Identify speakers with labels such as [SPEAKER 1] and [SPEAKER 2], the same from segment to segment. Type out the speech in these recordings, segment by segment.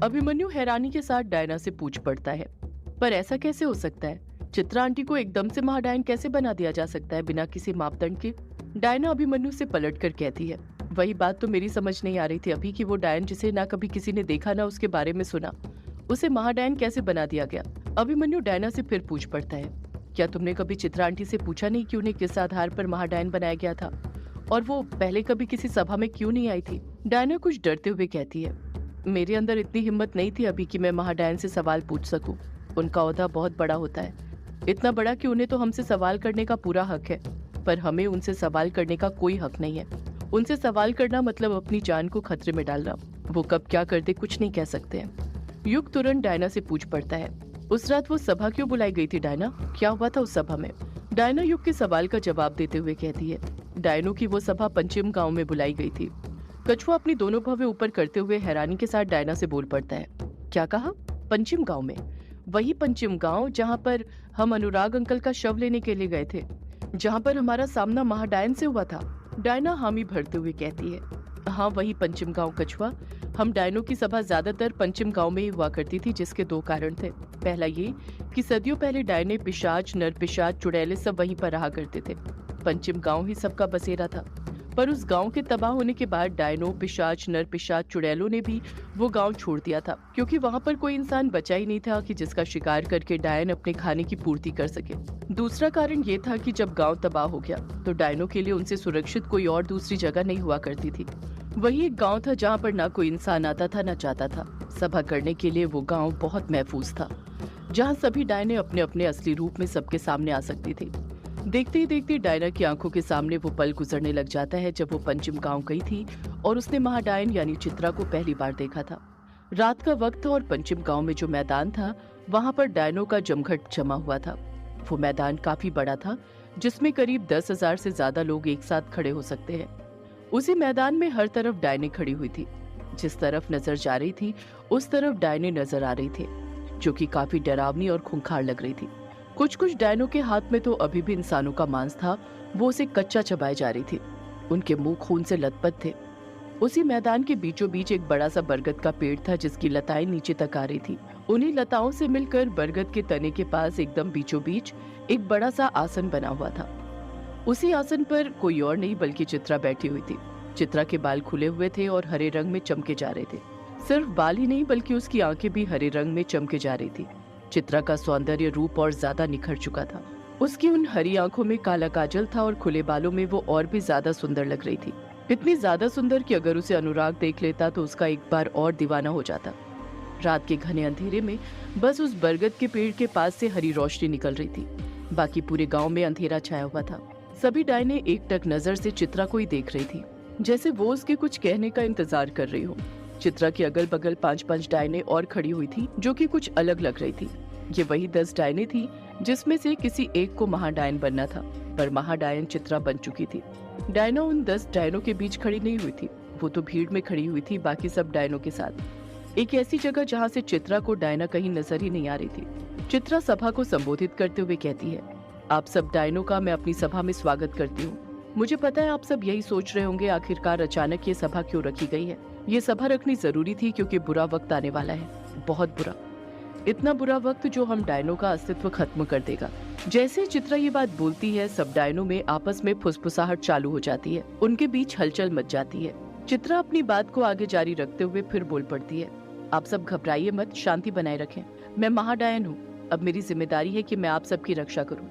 [SPEAKER 1] अभिमन्यु हैरानी के साथ डायना से पूछ पड़ता है, पर ऐसा कैसे हो सकता है? चित्रा आंटी को एकदम से महाडायन कैसे बना दिया जा सकता है बिना किसी मापदंड के? डायना अभिमन्यु से पलट कर कहती है, वही बात तो मेरी समझ नहीं आ रही थी अभी कि वो डायन जिसे ना कभी किसी ने देखा ना उसके बारे में सुना, उसे महाडायन कैसे बना दिया गया? अभिमन्यु डायना से फिर पूछ पड़ता है, क्या तुमने कभी चित्रा आंटी से पूछा नहीं कि उन्हें किस आधार पर महाडायन बनाया गया था? और वो पहले कभी किसी सभा में क्यों नहीं आई थी? डायना कुछ डरते हुए कहती है, मेरे अंदर इतनी हिम्मत नहीं थी अभी कि मैं महाडायन से सवाल पूछ सकूं। उनका ओहदा बहुत बड़ा होता है, इतना बड़ा कि उन्हें तो हमसे सवाल करने का पूरा हक है, पर हमें उनसे सवाल करने का कोई हक नहीं है। उनसे सवाल करना मतलब अपनी जान को खतरे में डालना। वो कब क्या कर दे कुछ नहीं कह सकते हैं। युग तुरंत डायना से पूछ पड़ता है, उस रात वो सभा क्यों बुलाई गई थी डायना? क्या हुआ था उस सभा में? डायना युग के सवाल का जवाब देते हुए कहती है, डायनों की वो सभा पंचिम गांव में बुलाई गई थी। कछुआ अपनी दोनों भवें ऊपर करते हुए हैरानी के साथ डायना से बोल पड़ता है, क्या कहा? पंचिम गांव में? वही पंचिम गांव जहां पर हम अनुराग अंकल का शव लेने के लिए गए थे, जहां पर हमारा सामना महाडायन से हुआ था। डायना हामी भरते हुए कहती है, हाँ वही पंचिम गांव कछुआ। हम डायनों की सभा ज्यादातर पंचिम गांव में ही हुआ करती थी, जिसके दो कारण थे। पहला ये कि सदियों पहले डायने, पिशाच, नर पिशाच, चुड़ैले सब वहीं पर रहा करते थे। पंचिम गांव ही सबका बसेरा था। पर उस गांव के तबाह होने के बाद डायनों, पिशाच, नर पिशाच, चुड़ैलों ने भी वो गांव छोड़ दिया था, क्योंकि वहां पर कोई इंसान बचा ही नहीं था कि जिसका शिकार करके डायन अपने खाने की पूर्ति कर सके। दूसरा कारण ये था कि जब गांव तबाह हो गया तो डायनों के लिए उनसे सुरक्षित कोई और दूसरी जगह नहीं हुआ करती थी। वही एक गांव था जहाँ पर ना कोई इंसान आता था, ना जाता था। सभा करने के लिए वो गाँव बहुत महफूज था, जहाँ सभी डायने अपने अपने असली रूप में सबके सामने आ सकती थी। देखते ही देखते डायना की आंखों के सामने वो पल गुजरने लग जाता है जब वो पंचिम गांव गई थी और उसने महाडायन यानी चित्रा को पहली बार देखा था। रात का वक्त था और पंचिम गांव में जो मैदान था वहां पर डायनों का जमघट जमा हुआ था। वो मैदान काफी बड़ा था, जिसमें करीब 10,000 से ज्यादा लोग एक साथ खड़े हो सकते हैं। उसी मैदान में हर तरफ डायने खड़ी हुई थी। जिस तरफ नजर जा रही थी उस तरफ डायने नजर आ रही थी, जो कि काफी डरावनी और खूंखार लग रही थी। कुछ कुछ डायनों के हाथ में तो अभी भी इंसानों का मांस था, वो उसे कच्चा चबाए जा रही थी। उनके मुंह खून से लथपथ थे। उसी मैदान के बीचों बीच एक बड़ा सा बरगद का पेड़ था, जिसकी लताएं नीचे तक आ रही थी। उन्हीं लताओं से मिलकर बरगद के तने के पास एकदम बीचों बीच एक बड़ा सा आसन बना हुआ था। उसी आसन पर कोई और नहीं बल्कि चित्रा बैठी हुई थी। चित्रा के बाल खुले हुए थे और हरे रंग में चमके जा रहे थे। सिर्फ बाल ही नहीं बल्कि उसकी आंखें भी हरे रंग में चमके जा रही थी। चित्रा का सौंदर्य रूप और ज्यादा निखर चुका था। उसकी उन हरी आंखों में काला काजल था और खुले बालों में वो और भी ज्यादा सुंदर लग रही थी। इतनी ज्यादा सुंदर कि अगर उसे अनुराग देख लेता तो उसका एक बार और दीवाना हो जाता। रात के घने अंधेरे में बस उस बरगद के पेड़ के पास से हरी रोशनी निकल रही थी। बाकी पूरे गांव में अंधेरा छाया हुआ था। सभी डायने एकटक नजर से चित्रा को ही देख रही थी, जैसे वो उसके कुछ कहने का इंतजार कर रही हो। चित्रा के अगल बगल 5-5 डायने और खड़ी हुई थी, जो कि कुछ अलग लग रही थी। ये वही 10 डायने थी जिसमें से किसी एक को महाडायन बनना था, पर महाडायन चित्रा बन चुकी थी। डायना उन 10 डायनों के बीच खड़ी नहीं हुई थी, वो तो भीड़ में खड़ी हुई थी बाकी सब डायनों के साथ, एक ऐसी जगह जहाँ से चित्रा को डायना कहीं नजर ही नहीं आ रही थी। चित्रा सभा को संबोधित करते हुए कहती है, आप सब डायनों का मैं अपनी सभा में स्वागत करती हूँ। मुझे पता है आप सब यही सोच रहे होंगे आखिरकार अचानक ये सभा क्यों रखी गई है। ये सभा रखनी जरूरी थी क्योंकि बुरा वक्त आने वाला है, बहुत बुरा, इतना बुरा वक्त जो हम डायनों का अस्तित्व खत्म कर देगा। जैसे चित्रा ये बात बोलती है सब डायनों में आपस में फुसफुसाहट चालू हो जाती है, उनके बीच हलचल मच जाती है। चित्रा अपनी बात को आगे जारी रखते हुए फिर बोल पड़ती है, आप सब घबराइए मत, शांति बनाए रखें। मैं महाडायन हूँ, अब मेरी जिम्मेदारी है कि मैं आप सबकी रक्षा करूँ,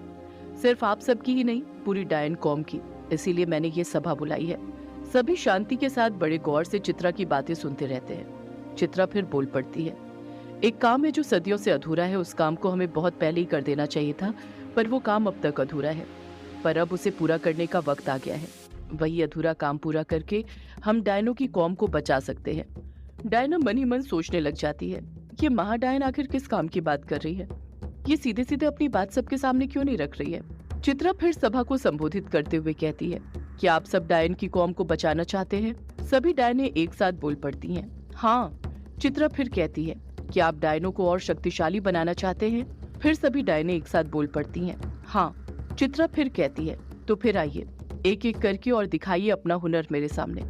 [SPEAKER 1] सिर्फ आप सबकी ही नहीं पूरी डायन कौम की। इसीलिए मैंने ये सभा बुलाई है। सभी शांति के साथ बड़े गौर से चित्रा की बातें सुनते रहते हैं। चित्रा फिर बोल पड़ती है, एक काम है जो सदियों से अधूरा है, उस काम को हमें बहुत पहले ही कर देना चाहिए था, पर वो काम अब तक अधूरा है, पर अब उसे पूरा करने का वक्त आ गया है। वही अधूरा काम पूरा करके हम डायनों की कौम को बचा सकते हैं। डायना मन ही मन सोचने लग जाती है, ये महाडायन आखिर किस काम की बात कर रही है, ये सीधे सीधे अपनी बात सबके सामने क्यों नहीं रख रही है। चित्रा फिर सभा को संबोधित करते हुए कहती है, क्या आप सब डायन की कौम को बचाना चाहते हैं? सभी डायने एक साथ बोल पड़ती हैं, हाँ। चित्रा फिर कहती है, क्या आप डायनों को और शक्तिशाली बनाना चाहते हैं? फिर सभी डायने एक साथ बोल पड़ती हैं, हाँ। चित्रा फिर कहती है, तो फिर आइए एक एक करके और दिखाइए अपना हुनर मेरे सामने।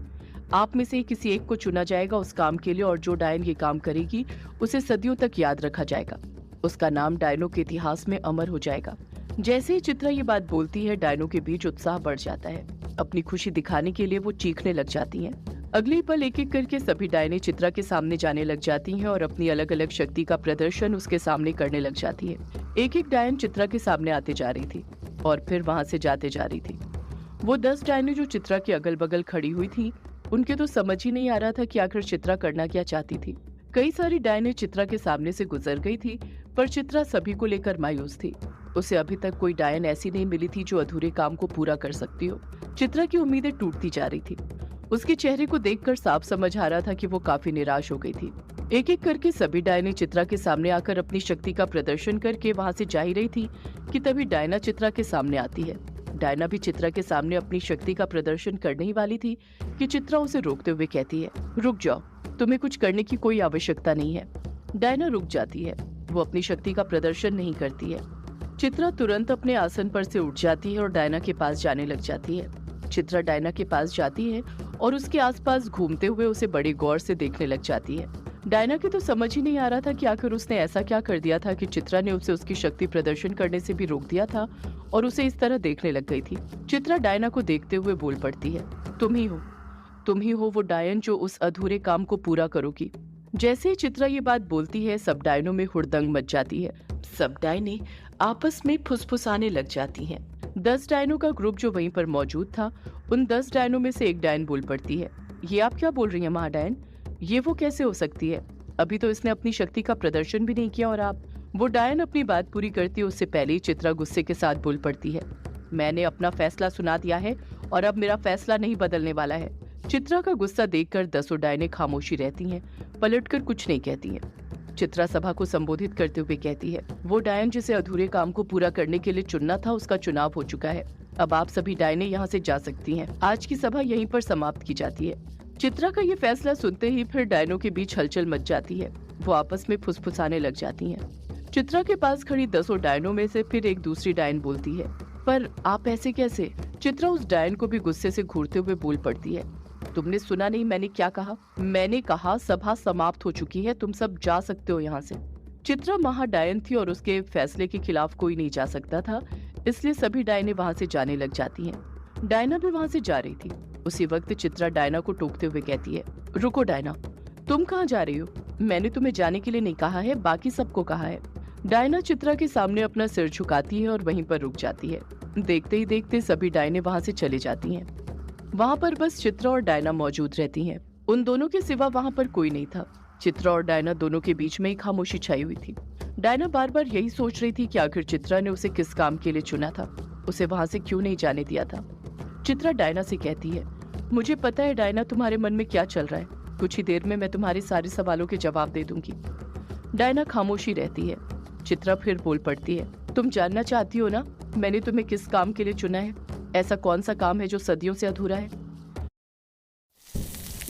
[SPEAKER 1] आप में से किसी एक को चुना जाएगा उस काम के लिए, और जो डायन ये काम करेगी उसे सदियों तक याद रखा जाएगा। उसका नाम डायनों के इतिहास में अमर हो जाएगा। जैसे ही चित्रा ये बात बोलती है, डायनों के बीच उत्साह बढ़ जाता है। अपनी खुशी दिखाने के लिए वो चीखने लग जाती हैं। अगले पल एक एक करके सभी डायनें चित्रा के सामने जाने लग जाती हैं और अपनी अलग अलग शक्ति का प्रदर्शन उसके सामने करने लग जाती है। एक एक डायन चित्रा के सामने आते जा रही थी और फिर वहां से जाते जा रही थी। वो 10 डायनें जो चित्रा के अगल बगल खड़ी हुई थी, उनके तो समझ ही नहीं आ रहा था कि आखिर चित्रा करना क्या चाहती थी। कई सारी डायनें चित्रा के सामने से गुजर गई थी, पर चित्रा सभी को लेकर मायूस थी। उसे अभी तक कोई डायन ऐसी नहीं मिली थी जो अधूरे काम को पूरा कर सकती हो। चित्रा की उम्मीदें टूटती जा रही थी। उसके चेहरे को देखकर साफ समझ आ रहा था कि वो काफी निराश हो गई थी। एक एक करके सभी डायनें चित्रा के सामने आकर अपनी शक्ति का प्रदर्शन करके वहां से जा ही रही थी कि तभी डायना चित्रा के सामने आती है। डायना भी चित्रा के सामने अपनी शक्ति का प्रदर्शन करने ही वाली थी कि चित्रा उसे रोकते हुए कहती है, रुक जाओ, तुम्हें कुछ करने की कोई आवश्यकता नहीं है। डायना रुक जाती है। वो अपनी शक्ति का प्रदर्शन नहीं करती है। चित्रा तुरंत अपने आसन पर से उठ जाती है और डायना के पास जाने लग जाती है। चित्रा डायना के पास जाती है और उसके आसपास घूमते हुए उसे बड़े गौर से देखने लग जाती है। डायना की तो समझ ही नहीं आ रहा था कि आखिर उसने ऐसा क्या कर दिया था कि चित्रा ने उसे उसकी शक्ति प्रदर्शन करने से भी रोक दिया था और उसे इस तरह देखने लग गई थी। चित्रा डायना को देखते हुए बोल पड़ती है, तुम ही हो वो डायन जो उस अधूरे काम को पूरा करोगी। जैसे ही चित्रा ये बात बोलती है, सब डायनों में हुड़दंग मच जाती है। सब डायनें आपस में फुसफुसाने लग जाती हैं। 10 डायनों का ग्रुप जो वहीं पर मौजूद था, उन 10 डायनों में से एक डायन बोल पड़ती है, ये आप क्या बोल रही हैं महाडायन? ये वो कैसे हो सकती है? अभी तो इसने अपनी शक्ति का प्रदर्शन भी नहीं किया और आप। वो डायन अपनी बात पूरी करती है उससे पहले ही चित्रा गुस्से के साथ बोल पड़ती है, मैंने अपना फैसला सुना दिया है और अब मेरा फैसला नहीं बदलने वाला है। चित्रा का गुस्सा देखकर 10 डायनें खामोशी रहती हैं, पलटकर कुछ नहीं कहती हैं। चित्रा सभा को संबोधित करते हुए कहती है, वो डायन जिसे अधूरे काम को पूरा करने के लिए चुनना था, उसका चुनाव हो चुका है। अब आप सभी डायनें यहाँ से जा सकती हैं। आज की सभा यहीं पर समाप्त की जाती है। चित्रा का ये फैसला सुनते ही फिर डायनों के बीच हलचल मच जाती है। वो आपस में फुसफुसाने लग जाती हैं। चित्रा के पास खड़ी 10 डायनों में से फिर एक दूसरी डायन बोलती है, पर आप ऐसे कैसे? चित्रा उस डायन को भी गुस्से से घूरते हुए बोल पड़ती है, तुमने सुना नहीं मैंने क्या कहा? मैंने कहा सभा समाप्त हो चुकी है, तुम सब जा सकते हो यहाँ से। चित्रा महाडायन थी और उसके फैसले के खिलाफ कोई नहीं जा सकता था, इसलिए सभी डायनें वहाँ से जाने लग जाती हैं। डायना भी वहाँ से जा रही थी। उसी वक्त चित्रा डायना को टोकते हुए कहती है, रुको डायना, तुम कहाँ जा रही हो? मैंने तुम्हें जाने के लिए नहीं कहा है, बाकी सबको कहा है। डायना चित्रा के सामने अपना सिर झुकाती है और वहीं पर रुक जाती है। देखते ही देखते सभी डायनें वहाँ से चली जाती हैं। वहाँ पर बस चित्रा और डायना मौजूद रहती हैं। उन दोनों के सिवा वहाँ पर कोई नहीं था। चित्रा और डायना दोनों के बीच में ही खामोशी छाई हुई थी। डायना बार बार यही सोच रही थी कि आखिर चित्रा ने उसे किस काम के लिए चुना था, उसे वहाँ से क्यों नहीं जाने दिया था। चित्रा डायना से कहती है, मुझे पता है डायना तुम्हारे मन में क्या चल रहा है, कुछ ही देर में मैं तुम्हारे सारे सवालों के जवाब दे दूंगी। डायना खामोशी रहती है। चित्रा फिर बोल पड़ती है, तुम जानना चाहती हो ना मैंने तुम्हें किस काम के लिए चुना है? ऐसा कौन सा काम है जो सदियों से अधूरा है?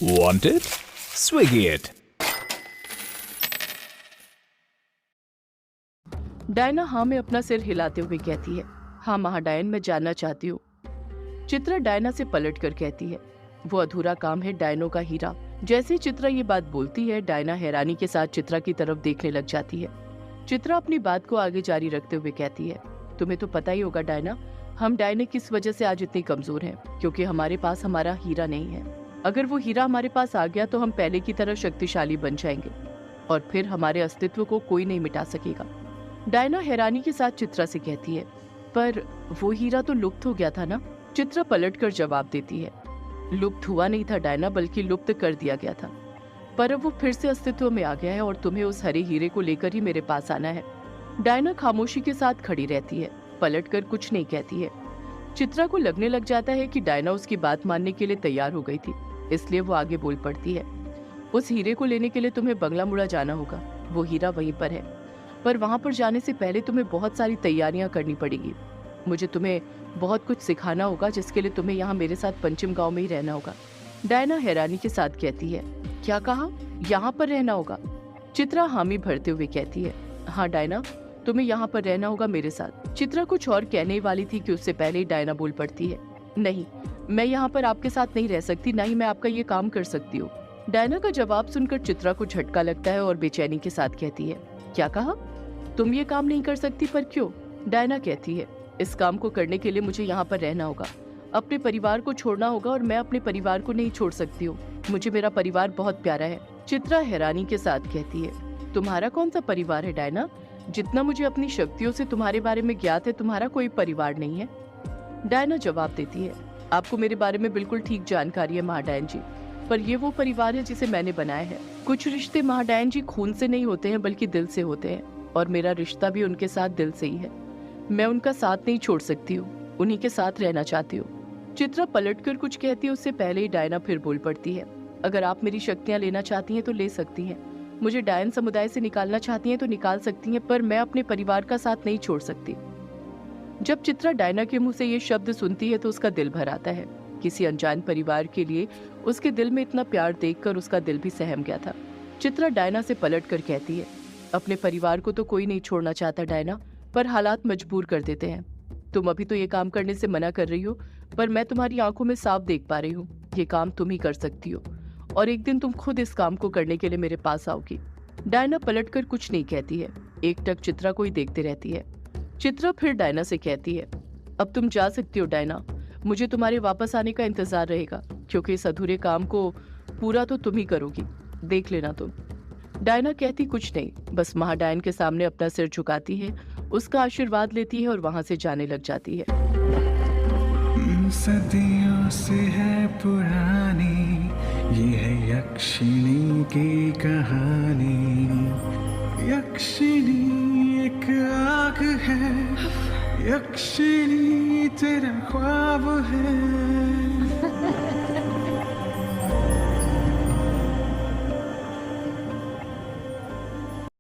[SPEAKER 2] Want it? Swiggy it.
[SPEAKER 1] Diana हाँ में अपना सिर हिलाते हुए कहती है, हाँ महाडायन, मैं जानना चाहती हूँ। चित्रा डायना से पलट कर कहती है, वो अधूरा काम है डायनों का हीरा। जैसे ही चित्रा ये बात बोलती है, डायना हैरानी के साथ चित्रा की तरफ देखने लग जाती है। चित्रा अपनी बात को आगे जारी रखते हुए कहती है, तुम्हें तो पता ही होगा डायना, हम डायने किस वजह से आज इतनी कमजोर हैं, क्योंकि हमारे पास हमारा हीरा नहीं है। अगर वो हीरा हमारे पास आ गया तो हम पहले की तरह शक्तिशाली बन जाएंगे और फिर हमारे अस्तित्व को कोई नहीं मिटा सकेगा। डायना हैरानी के साथ चित्रा से कहती है, पर वो हीरा तो लुप्त हो गया था ना? चित्रा पलटकर जवाब देती है, लुप्त हुआ नहीं था डायना, बल्कि लुप्त कर दिया गया था, पर अब वो फिर से अस्तित्व में आ गया है और तुम्हें उस हरे हीरे को लेकर ही मेरे पास आना है। डायना खामोशी के साथ खड़ी रहती है, पलटकर कुछ नहीं कहती है। चित्रा को लगने लग जाता है कि डायना उसकी बात मानने के लिए तैयार हो गई थी, इसलिए वो आगे बोल पड़ती है, उस हीरे को लेने के लिए तुम्हें बंगला मुड़ा जाना होगा। वो हीरा वहीं पर है, पर वहां पर जाने से पहले तुम्हें बहुत सारी तैयारियां करनी पड़ेगी। मुझे तुम्हें बहुत कुछ सिखाना होगा, जिसके लिए तुम्हें यहाँ मेरे साथ पंचम गांव में ही रहना होगा। डायना हैरानी के साथ कहती है, क्या कहा? यहाँ पर रहना होगा? चित्रा हामी भरते हुए कहती है, हाँ डायना, तुम्हें यहाँ पर रहना होगा मेरे साथ। चित्रा कुछ और कहने वाली थी कि उससे पहले ही डायना बोल पड़ती है, नहीं, मैं यहाँ पर आपके साथ नहीं रह सकती, ना ही मैं आपका ये काम कर सकती हूँ। डायना का जवाब सुनकर चित्रा को झटका लगता है और बेचैनी के साथ कहती है, क्या कहा? तुम ये काम नहीं कर सकती, पर क्यों? डायना कहती है, इस काम को करने के लिए मुझे यहाँ पर रहना होगा, अपने परिवार को छोड़ना होगा, और मैं अपने परिवार को नहीं छोड़ सकती हूँ। मुझे मेरा परिवार बहुत प्यारा है। चित्रा हैरानी के साथ कहती है, तुम्हारा कौन सा परिवार है डायना? जितना मुझे अपनी शक्तियों से तुम्हारे बारे में ज्ञात है, तुम्हारा कोई परिवार नहीं है। डायना जवाब देती है, आपको मेरे बारे में बिल्कुल ठीक जानकारी है महाडायन जी, पर ये वो परिवार है जिसे मैंने बनाया है। कुछ रिश्ते महाडायन जी खून से नहीं होते हैं, बल्कि दिल से होते हैं, और मेरा रिश्ता भी उनके साथ दिल से ही है। मैं उनका साथ नहीं छोड़ सकती हूँ, उन्हीं के साथ रहना चाहती हूँ। चित्रा पलटकर कुछ कहती है, उससे पहले ही डायना फिर बोल पड़ती है, अगर आप मेरी शक्तियां लेना चाहती हैं तो ले सकती हैं, मुझे डायन समुदाय से निकालना चाहती हैं तो निकाल सकती हैं, पर मैं अपने परिवार का साथ नहीं छोड़ सकती। जब चित्रा डायना के मुंह से ये शब्द सुनती है तो उसका दिल भर आता है। किसी अनजान परिवार के लिए उसके दिल में इतना प्यार देखकर उसका दिल भी सहम गया था। चित्रा डायना से पलट कर कहती है, अपने परिवार को तो कोई नहीं छोड़ना चाहता डायना, पर हालात मजबूर कर देते हैं। तुम अभी तो ये काम करने से मना कर रही हो, पर मैं तुम्हारी आंखों में साफ देख पा रही हूँ, ये काम तुम ही कर सकती हो, और एक दिन तुम खुद इस काम को करने के लिए मेरे पास आओगी। डायना पलटकर कुछ नहीं कहती है, एकटक चित्रा को ही देखते रहती है। चित्रा फिर डायना से कहती है, अब तुम जा सकती हो डायना, मुझे तुम्हारे वापस आने का इंतजार रहेगा, क्योंकि इस अधूरे काम को पूरा तो तुम ही करोगी, देख लेना तुम। डायना कहती कुछ नहीं, बस महाडायन के सामने अपना सिर झुकाती है, उसका आशीर्वाद लेती है और वहां से जाने लग जाती है।
[SPEAKER 3] सदियों से है पुरानी ये है यक्षिणी की कहानी। यक्षिणी एक आग है, यक्षिणी तेरा ख्वाब है,